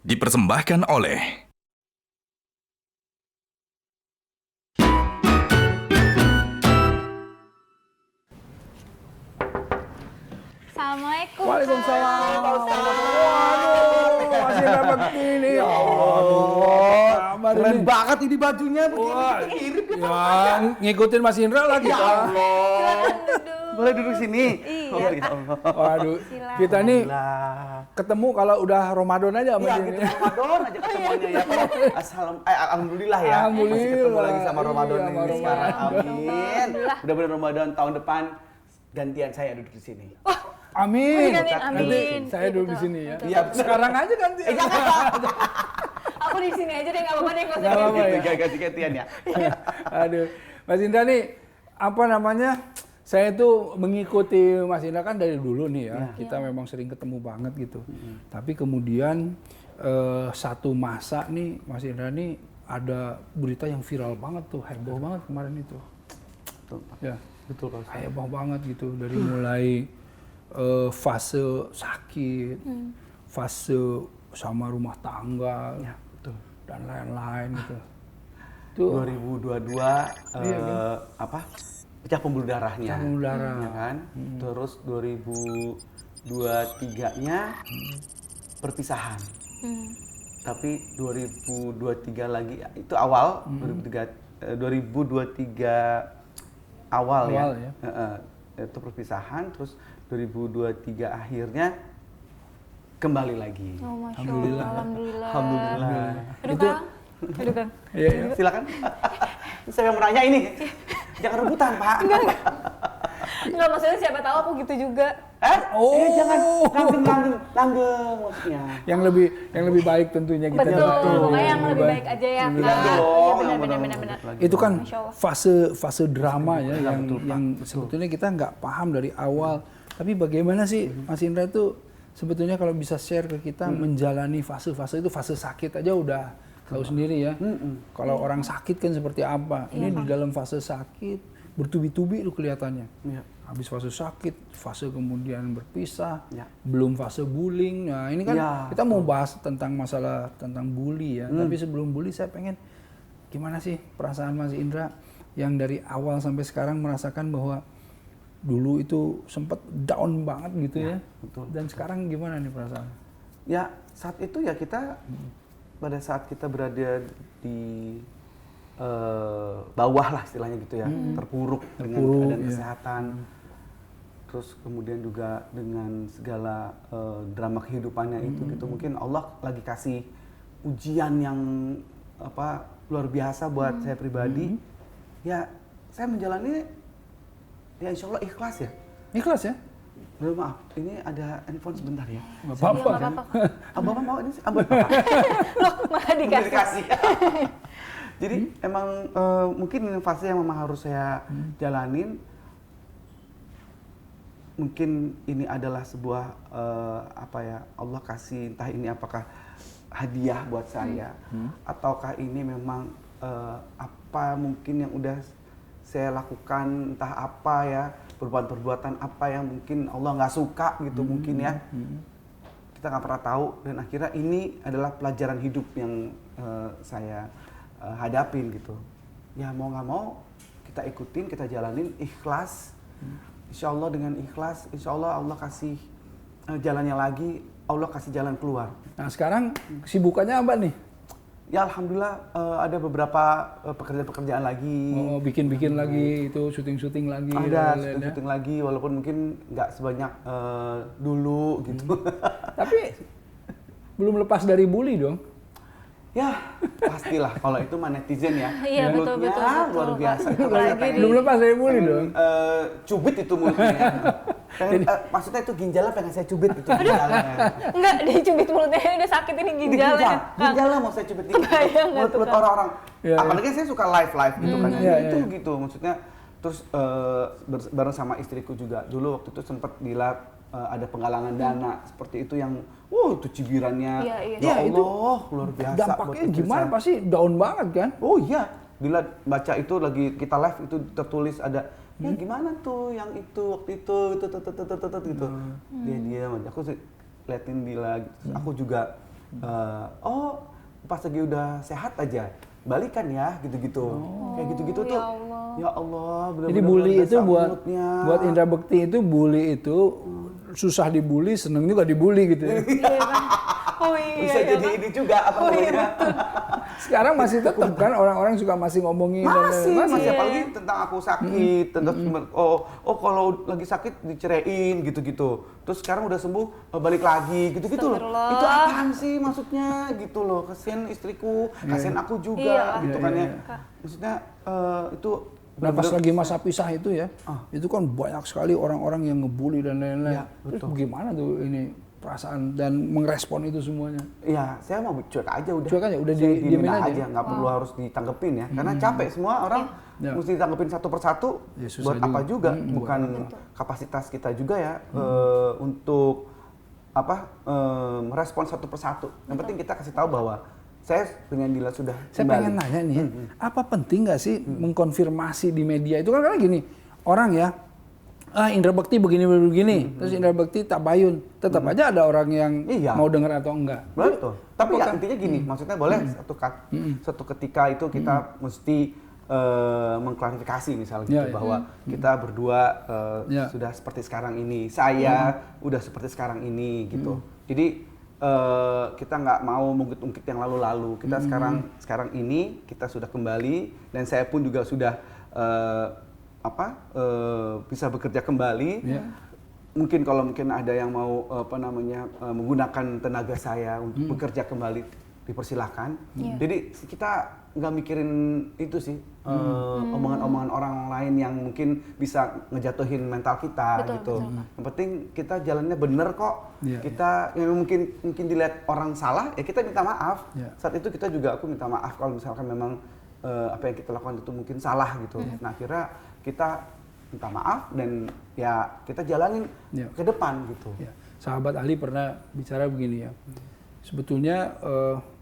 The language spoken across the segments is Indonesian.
dipersembahkan oleh Assalamualaikum. Waalaikumsalam. Pak. Waduh, masih dapat begini. Ya Allah, Keren banget ini bajunya Wah, begini mirip ya, ngikutin Mas Indra lah kita. Silakan duduk. Boleh duduk sini? Iya. Ya Allah. Waduh, Silakan. kita nih Alhamdulillah. ketemu kalau udah Ramadan aja sama Iya, ini. gitu Ramadan aja ketemuannya ya. Alhamdulillah ya. Alhamdulillah. Masih ketemu lagi sama Ramadan Iya, ini sama sekarang. Ramadan. Amin. Mudah-mudahan Ramadan tahun depan gantian saya duduk di sini. Amin. Amin, amin. Nanti saya duduk di Betul, sini ya. betul. Iya, Sekarang aja ganti. Aku di sini aja deh, nggak apa-apa deh, nggak usah Nggak apa-apa. ganti. Gitu, ganti-gantian ya. Aduh, Mas Indra nih, apa namanya? Saya tuh mengikuti Mas Indra kan dari dulu nih ya. Kita memang sering ketemu banget gitu. Tapi kemudian satu masa nih Mas Indra nih ada berita yang viral banget tuh, heboh banget kemarin itu. Betul, Pak. Ya, Betul, Pak. heboh banget gitu dari mulai fase sakit, fase sama rumah tangga, Ya, betul. dan lain-lain gitu. Itu 2022 Iya, kan? apa? Pecah pembuluh darahnya. Pecah pembuluh darah. Ya kan? Terus 2023-nya perpisahan. Tapi 2023 lagi itu awal 2023 awal ya. Awal ya. Itu perpisahan, terus 2023 akhirnya kembali lagi. Oh, Masya Alhamdulillah. Allah, alhamdulillah. Alhamdulillah. Duduk, Itu- Kang. Duduk, Kang. Iya, iya. Silakan. Saya yang menanya ini. Jangan rebutan, Pak. Enggak, maksudnya siapa tahu aku gitu juga. Oh. Jangan langgeng maksudnya. Yang lebih baik tentunya kita. Betul, pokoknya yang lebih baik aja ya, Lebih Kak. baik. Iya, dong, benar, yang benar, benar, benar. lagi. Itu kan Masya Allah. fase drama ya Iya, yang betul, Pak. yang sebetulnya kita nggak paham dari awal. Tapi bagaimana sih Mas Indra itu sebetulnya kalau bisa share ke kita menjalani fase-fase itu, fase sakit aja udah tahu sendiri ya. Kalau orang sakit kan seperti apa. Ini di dalam fase sakit bertubi-tubi itu kelihatannya. Iya. Habis fase sakit, fase kemudian berpisah, Ya. belum fase bullying. Nah ini kan Ya, kita mau bahas tentang masalah tentang bully ya. Tapi sebelum bully saya pengen gimana sih perasaan Mas Indra yang dari awal sampai sekarang merasakan bahwa dulu itu sempat down banget gitu ya. betul, Dan sekarang gimana nih perasaan? Ya, saat itu ya kita pada saat kita berada di bawah lah istilahnya gitu ya, terpuruk dengan keadaan iya. kesehatan. Terus kemudian juga dengan segala drama kehidupannya itu gitu, mungkin Allah lagi kasih ujian yang apa luar biasa buat saya pribadi. Ya, saya menjalani ya insya Allah ikhlas ya. Ikhlas ya? Aduh, maaf, ini ada handphone sebentar ya. Nggak Iya, apa-apa nggak kan? apa-apa. Bapak mau ini ambil Bapak. Loh, malah dikasih. Jadi emang mungkin ini fase yang memang harus saya jalanin. Mungkin ini adalah sebuah apa ya, Allah kasih entah ini apakah hadiah buat saya ataukah ini memang apa mungkin yang udah saya lakukan, entah apa ya, perbuatan-perbuatan apa yang mungkin Allah nggak suka gitu mungkin ya. Kita nggak pernah tahu, dan akhirnya ini adalah pelajaran hidup yang saya hadapin gitu. Ya mau nggak mau kita ikutin, kita jalanin ikhlas. Insya Allah dengan ikhlas, insya Allah Allah kasih jalannya lagi, Allah kasih jalan keluar. Nah sekarang kesibukannya apa nih? Ya alhamdulillah ada beberapa pekerjaan-pekerjaan lagi. Oh, bikin-bikin lagi itu, syuting-syuting lagi. Ada dan lain-lain ya. syuting lagi, walaupun mungkin nggak sebanyak dulu gitu. Tapi belum lepas dari bully dong. Ya pastilah kalau itu mah netizen ya. Iya, betul, Mulutnya betul, luar Pak. biasa. Itu Apalagi saya pengen- Belum lepas dari bully dong. Cubit itu mulutnya. Pengen, maksudnya itu ginjalnya pengen saya cubit itu ginjalnya. Enggak, dicubit mulutnya udah sakit ini Di ginjalnya. ginjalnya mau saya cubit dikit. Kebayang nggak tuh, Mulut Kang? orang-orang. Iya, iya. Apalagi saya suka live gitu kan. Iya, Itu iya. gitu maksudnya. Terus bareng sama istriku juga. Dulu waktu itu sempat bila ada penggalangan dana seperti itu yang itu cibirannya. Iya, iya. Ya Ya, itu Allah, luar biasa. Dampaknya buat istri gimana? saya. Pasti down banget kan? Oh iya, bila baca itu lagi kita live itu tertulis ada ya gimana tuh yang itu waktu itu gitu. Dia diam aja. Aku liatin Dila gitu. Terus aku juga oh pas lagi udah sehat aja balikan ya gitu-gitu. Kayak gitu-gitu tuh. Ya Allah, benar-benar. Jadi bully luar itu biasa buat mulutnya. Indra Bekti itu bully itu susah dibully, seneng juga dibully gitu ya. Iya kan? Oh iya. Bisa iya jadi kan? ini juga apa namanya? Sekarang masih tetap kan orang-orang juga masih ngomongin Masih Iya. apalagi tentang aku sakit, tentang kalau lagi sakit diceraiin gitu-gitu. Terus sekarang udah sembuh balik lagi gitu-gitu loh. Astagfirullah. Itu apaan sih maksudnya gitu loh. Kasihan istriku, kasihan aku juga Iya. gitu Iya, kan ya. iya. Maksudnya itu Nah pas lagi masa pisah itu ya, Ah. itu kan banyak sekali orang-orang yang ngebully dan lain-lain. Ya, Terus betul. gimana tuh ini perasaan dan merespon itu semuanya? ya saya mau cuek aja udah. Cuek aja, udah Saya diemin diemin aja. aja, nggak perlu harus ditanggepin ya. Karena capek semua orang Ya. mesti ditanggepin satu persatu. Ya, susah Buat apa juga? juga. Bukan kapasitas kita juga ya untuk merespon satu persatu. Yang penting kita kasih tahu bahwa saya dengan Dila sudah Saya kembali. pengen nanya nih, apa penting nggak sih mengkonfirmasi di media itu kan karena gini, orang ya, Indra Bekti begini, terus Indra Bekti tabayun, tetap aja ada orang yang Iya. mau dengar atau enggak. Betul. Tapi ya apakah- intinya gini, maksudnya boleh satu ketika itu kita mesti mengklarifikasi misalnya gitu Ya, ya. bahwa kita berdua Ya. sudah seperti sekarang ini, saya udah seperti sekarang ini gitu. Jadi kita nggak mau mengungkit-ungkit yang lalu-lalu. Kita sekarang ini kita sudah kembali dan saya pun juga sudah bisa bekerja kembali. Ya. Mungkin kalau ada yang mau menggunakan tenaga saya untuk bekerja kembali dipersilahkan. Jadi kita nggak mikirin itu sih omongan-omongan orang lain yang mungkin bisa ngejatuhin mental kita Betul, gitu. betul, Pak. Yang penting kita jalannya bener kok. Iya, Kita yang mungkin dilihat orang salah ya kita minta maaf. Iya. Saat itu aku minta maaf kalau misalkan memang apa yang kita lakukan itu mungkin salah gitu. Nah akhirnya kita minta maaf dan ya kita jalanin Iya. ke depan gitu. Ya, sahabat Ali pernah bicara begini ya. Sebetulnya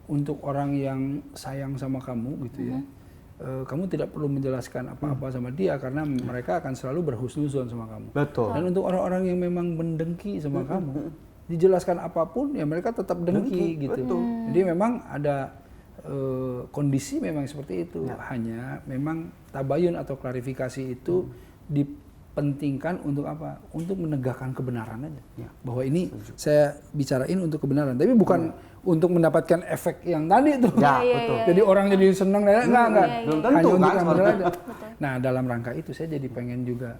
untuk orang yang sayang sama kamu gitu ya, kamu tidak perlu menjelaskan apa-apa sama dia karena mereka akan selalu berhusnuzon sama kamu. Betul. Dan untuk orang-orang yang memang mendengki sama kamu, dijelaskan apapun ya mereka tetap dengki gitu. betul. Jadi memang ada kondisi memang seperti itu. Ya. Hanya memang tabayun atau klarifikasi itu dipentingkan untuk apa? Untuk menegakkan kebenaran aja. Ya. Bahwa ini saya bicarain untuk kebenaran, tapi bukan untuk mendapatkan efek yang tadi itu. Ya, Iya, betul. iya. Jadi orang jadi senang dan enggak. Belum tentu Hanya untuk kan yang benar sebenarnya. aja. Nah, dalam rangka itu saya jadi pengen juga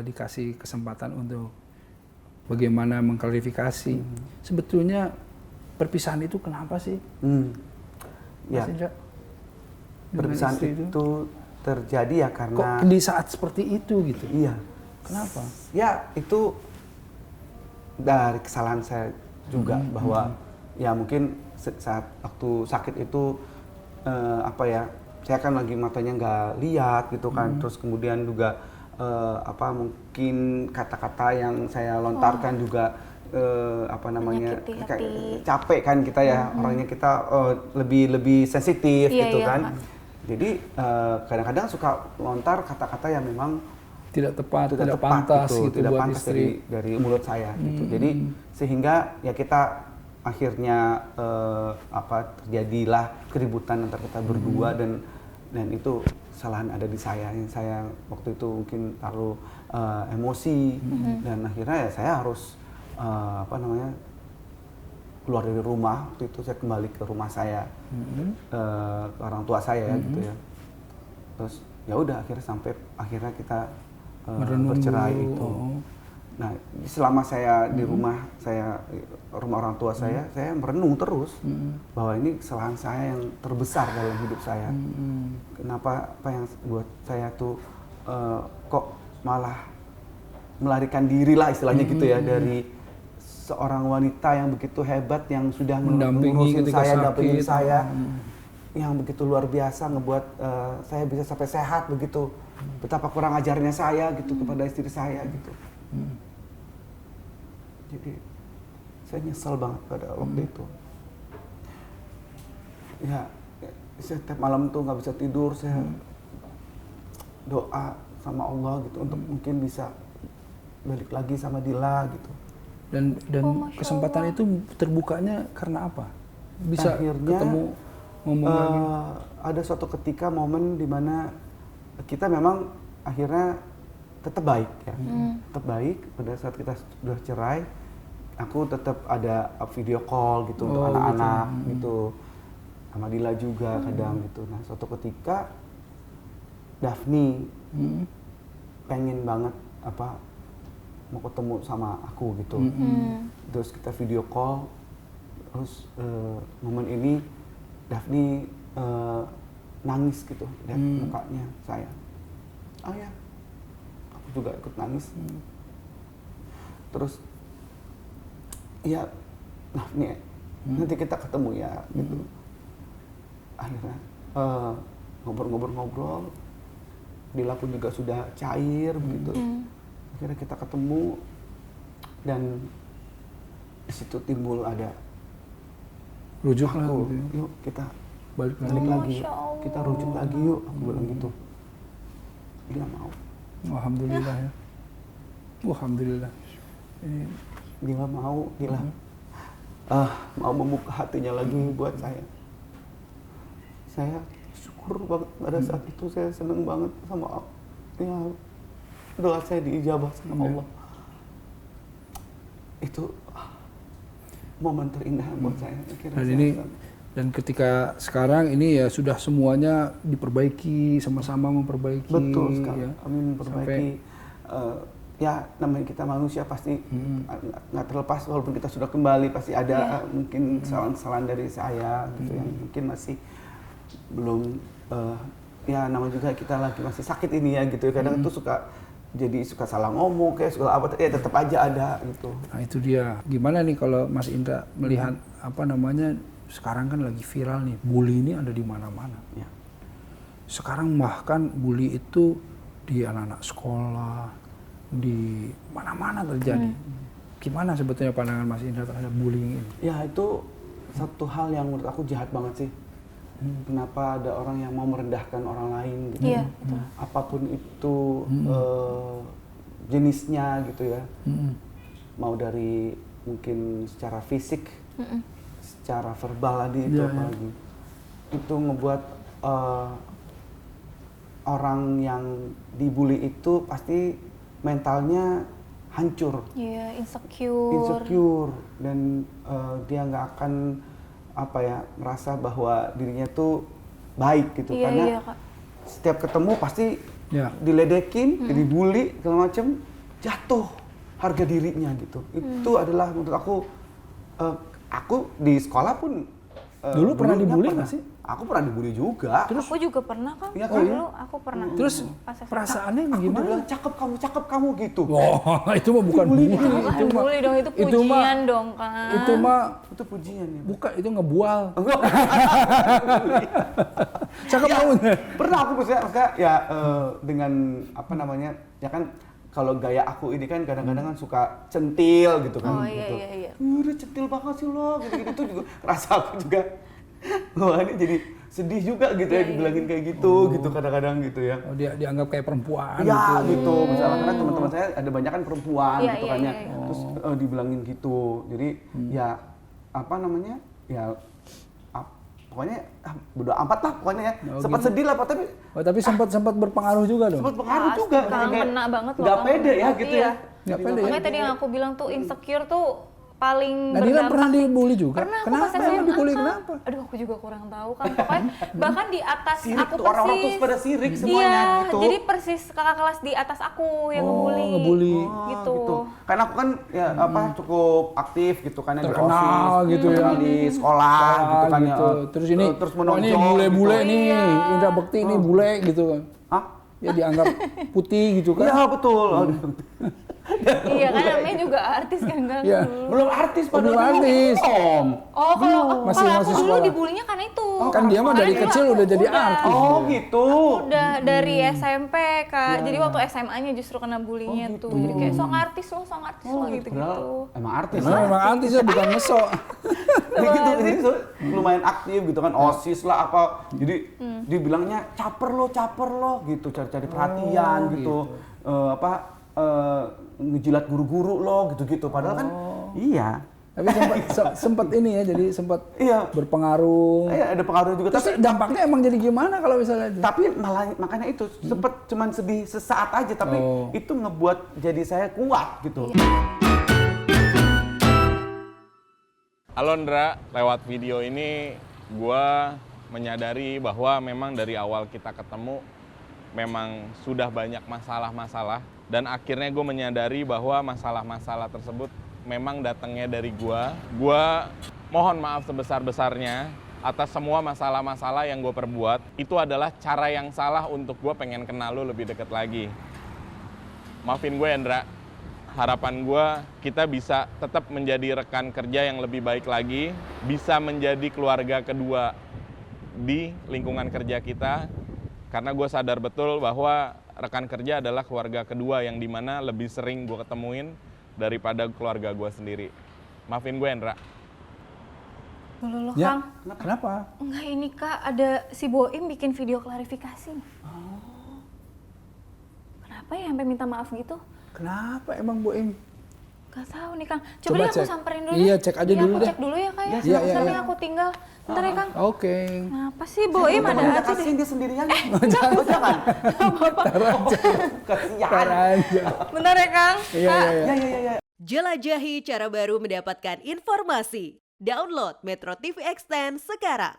dikasih kesempatan untuk bagaimana mengklarifikasi. Sebetulnya perpisahan itu kenapa sih? Ya, Mas Indra? Dengan perpisahan istri itu terjadi ya Kok karena di saat seperti itu gitu? iya. Kenapa? Ya, itu dari kesalahan saya juga bahwa ya mungkin saat waktu sakit itu saya kan lagi matanya nggak lihat gitu kan, terus kemudian juga mungkin kata-kata yang saya lontarkan juga Menyakiti hati. kayak capek kan kita ya, orangnya kita lebih sensitif Iya, gitu iya, kan. Pak. Jadi kadang-kadang suka lontar kata-kata yang memang Tidak tepat, tidak tepat pantas gitu tidak buat pantas istri. dari mulut saya gitu. Jadi sehingga ya kita akhirnya terjadilah keributan antara kita berdua dan itu kesalahan ada di saya, yang saya waktu itu mungkin terlalu emosi dan akhirnya ya saya harus keluar dari rumah. Waktu itu saya kembali ke rumah saya, ke orang tua saya gitu ya. Terus ya udah akhirnya kita Merenung bercerai dulu. itu. Nah, selama saya di rumah orang tua saya merenung terus bahwa ini kesalahan saya yang terbesar dalam hidup saya. Kenapa apa yang buat saya tuh kok malah melarikan diri lah istilahnya gitu ya dari seorang wanita yang begitu hebat yang sudah Mendampingi ngurusin ketika saya, sakit. dampingin saya, yang begitu luar biasa ngebuat saya bisa sampai sehat begitu. Betapa kurang ajarnya saya gitu kepada istri saya gitu. Jadi saya nyesel banget pada waktu itu. Ya, saya tiap malam tuh nggak bisa tidur, saya doa sama Allah gitu untuk mungkin bisa balik lagi sama Dila gitu. Dan Masya kesempatan Allah. itu terbukanya karena apa? Bisa Akhirnya, ketemu ngomong lagi. ada suatu ketika momen di mana kita memang akhirnya tetap baik ya, tetap baik. Pada saat kita sudah cerai, aku tetap ada video call gitu untuk Oh, anak-anak gitu. gitu, sama Dila juga kadang gitu. Nah suatu ketika Daphne pengen banget mau ketemu sama aku gitu. Terus kita video call, terus momen ini Daphne nangis gitu, lihat mukanya saya. Ayah, aku juga ikut nangis. Terus, ya Daphne, nanti kita ketemu ya gitu. Akhirnya ngobrol-ngobrol, Dila pun juga sudah cair begitu. Akhirnya kita ketemu dan di situ timbul ada Rujuk lah aku, gitu ya. yuk kita Balik lagi. balik lagi, Masya Allah. kita rujuk lagi yuk, aku bilang gitu. Dia mau, Alhamdulillah ya. Alhamdulillah. Ini dia mau, dia mau membuka hatinya lagi buat saya. Saya syukur banget pada saat itu, saya seneng banget sama ya doa saya diijabah sama Allah. Itu momen terindah buat saya. Akhirnya dan saya ini bilang, dan ketika sekarang ini ya sudah semuanya diperbaiki, sama-sama memperbaiki. betul sekali. Ya. Kami memperbaiki. Ya namanya kita manusia pasti nggak terlepas, walaupun kita sudah kembali pasti ada mungkin kesalahan-kesalahan dari saya gitu yang mungkin masih belum ya namanya juga kita lagi masih sakit ini ya gitu. Kadang itu suka salah ngomong kayak suka apa ya tetap aja ada gitu. Nah itu dia. Gimana nih kalau Mas Indra melihat sekarang kan lagi viral nih, bully ini ada di mana-mana. Ya. Sekarang bahkan bully itu di anak-anak sekolah, di mana-mana terjadi. Gimana sebetulnya pandangan Mas Indra terhadap bullying ini? Ya itu satu hal yang menurut aku jahat banget sih. Kenapa ada orang yang mau merendahkan orang lain gitu? Iya, betul. Apapun itu jenisnya gitu ya. Mau dari mungkin secara fisik, secara verbal tadi itu apalagi. Itu ngebuat orang yang dibully itu pasti mentalnya hancur. Iya, insecure. Insecure dan dia nggak akan merasa bahwa dirinya tuh baik gitu. Iya, Karena iya, Kak. setiap ketemu pasti Ya. diledekin, dibully segala macem, jatuh harga dirinya gitu. Itu adalah menurut aku di sekolah pun Dulu pernah dulunya dibully nggak sih? Aku pernah dibully juga. Aku juga pernah kan. Iya kan? Dulu aku pernah. Terus Pas SMA. perasaannya Aku gimana? bilang cakep kamu gitu. Wah, itu mah bukan bully. Bukan bully dong, itu itu mah- pujian dong kan. Itu mah Itu pujian ya. bukan, itu ngebual. Cakep Ya, kamu. pernah aku maksudnya ya dengan ya kan kalau gaya aku ini kan kadang-kadang kan suka centil gitu kan. Oh, iya, gitu. iya, iya. Udah centil banget sih lo gitu-gitu tuh juga rasa aku juga wah ini jadi sedih juga gitu ya dibilangin kayak gitu gitu kadang-kadang gitu ya. Oh, dia dianggap kayak perempuan Ya gitu. gitu, misalnya karena teman-teman saya ada banyak kan perempuan Iya, gitu iya, kan ya, iya, iya. terus dibilangin gitu, jadi ya ya pokoknya bodo amat lah pokoknya ya, Oh, sempat gitu. sedih lah Pak, tapi Oh, tapi sempat berpengaruh juga dong. sempat pengaruh Pasti, juga, Kang, kena banget loh, nggak Kang. pede ya gitu Iya. ya. Nggak pede ya? Makanya tadi yang aku bilang tuh insecure tuh paling Nadila pernah berdampak. dibully juga? Pernah, aku Kenapa pas emang SMA, dibully? Kak. Kenapa? Aduh, aku juga kurang tahu kan. Pokoknya bahkan di atas Sirik aku tuh, persis. orang-orang tuh pada sirik semuanya Iya, gitu. jadi persis kakak kelas di atas aku yang ngebully. ngebully. Gitu. Karena aku kan ya cukup aktif gitu kan ya, di Terkenal OSIS, gitu ya. di sekolah gitu kan ya. gitu. Terus ini, terus oh, ini menonjol bule-bule gitu. nih, Indra Bekti ini bule gitu kan. Hah? Ya dianggap putih gitu kan. Iya betul. Iya kan namanya juga artis kan kan. Iya. Belum artis Oh, belum padahal artis. Belum. Oh, kalau Masih- kalau aku masih dulu sekolah. dibulinya karena itu. Kan dia mah dari Karena kecil dulu udah jadi udah. artis. Oh gitu. Udah dari SMP, Kak. Jadi waktu SMA-nya justru kena bullyingnya tuh. Jadi kayak sok artis lo gitu-gitu. Padahal emang artis. Memang artis ya, bukan ngesok. Kayak gitu, jadi lumayan aktif gitu kan, OSIS lah apa. Jadi dibilangnya caper lo gitu, cari-cari perhatian gitu. ngejilat guru-guru lo gitu-gitu. Padahal kan iya. Tapi sempat ini ya, jadi sempat Iya. berpengaruh. Iya, ada pengaruh juga. Terus dampaknya emang jadi gimana kalau misalnya itu? Tapi malah makanya itu sempet cuman sedih sesaat aja, tapi itu ngebuat jadi saya kuat gitu. Halo Ndra, lewat video ini gue menyadari bahwa memang dari awal kita ketemu memang sudah banyak masalah-masalah, dan akhirnya gue menyadari bahwa masalah-masalah tersebut memang datangnya dari gue. Gue mohon maaf sebesar-besarnya atas semua masalah-masalah yang gue perbuat. Itu adalah cara yang salah untuk gue pengen kenal lu lebih deket lagi. Maafin gue ya Ndra. Harapan gue kita bisa tetap menjadi rekan kerja yang lebih baik lagi, bisa menjadi keluarga kedua di lingkungan kerja kita, karena gue sadar betul bahwa rekan kerja adalah keluarga kedua yang dimana lebih sering gue ketemuin daripada keluarga gue sendiri. Maafin gue Ndra. Loh, Ya, Kang. kenapa? Enggak, ini Kak, ada si Boim bikin video klarifikasi. Kenapa ya sampai minta maaf gitu? Kenapa emang Bu Im? Gak tahu nih Kang. Coba Coba deh aku cek. samperin dulu. Iya, deh. cek aja Iya, dulu aku deh. cek dulu ya Kak ya. Iya, iya, Sampai iya. aku tinggal. Bentar ya Kang. Oke. Kenapa sih Boim ada aja deh? Kasihin dia sendirian. Jangan. Kasihan. Ntar aja. Bentar ya Kang. Iya, Kak. iya, iya. Ya. Jelajahi cara baru mendapatkan informasi. Download Metro TV Extend sekarang.